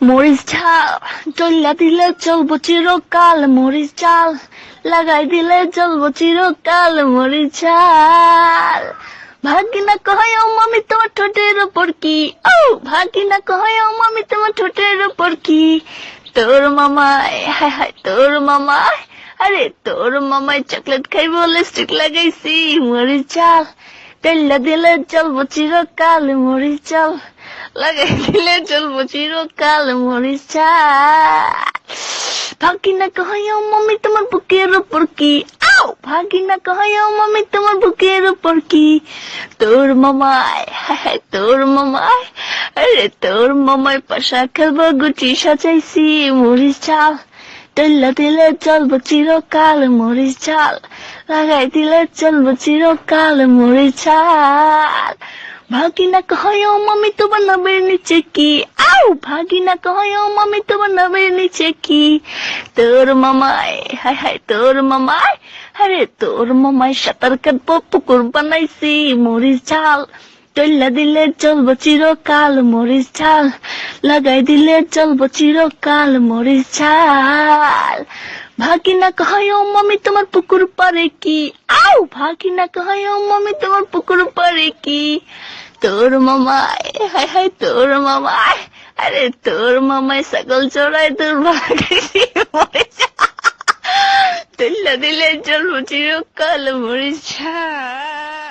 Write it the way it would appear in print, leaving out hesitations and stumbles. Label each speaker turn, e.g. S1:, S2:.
S1: মরিচ ঝাল চল্লা দিলে চলবো চিরকাল, মরিচ ঝাল লাগাই দিলে চলবো চিরকাল, মরিচ ঝাল। ভাগিনা কয় ও মামি তোমার ঠোঁটের উপর কি, ও ভাগিনা কয় ও মামি তোমার ঠোঁটের উপর কি, তোর মামাই হায় হায় তোর মামাই, আরে তোর মামাই চকলেট খাইবো লিপস্টিক লাগাইছি, মরিচ ঝাল তেল্লা দিলে চলবো চিরকাল, মরিচ ঝাল লাগাই দিলে চলবো চিরকাল, মরিচ ঝাল। ভাগিনা কয় ও মামি তোমার বুকের উপর কি, আও ভাগিনা কয় ও মামি তোমার বুকের উপর কি, তোর মামাই হায় হায় তোর মামাই, আরে তোর মামাই পাশা খেলবো গুটি সাজাইছি, মরিচ ঝাল তেল্লা দিলে চলবো চিরকাল, মরিচ ঝাল লাগাই দিলে চলবো চিরকাল, মরিচ ঝাল। ভাগিনা কয় ও মামি তোমার নামের নিচে কি, আও ভাগিনা কয় ও মামি তোমার নামের নিচে কি, তোর মামাই হায় হায় তোর মামাই, আরে তোর মামাই সাঁতার কাটবো পুকুর বানাইছি, মরিচ ঝাল তৈলা দিলে চলবো চিরকাল, মরিচ ঝাল লাগাই দিলে চলবো চিরকাল, মরিচ ঝাল। ভাগিনা কয় ও মামি তোমার পুকুর পারে কি, আও ভাগিনা কয় ও মামি তোমার পুকুর পারে কি, তোর মামাই হায় হায় তোর মামাই, আরে তোর মামাই ছাগল চড়াই তোর ভাগাইছি, মরিচ ঝাল তৈলা দিলে চলবো চিরকাল, মরিচ ঝাল।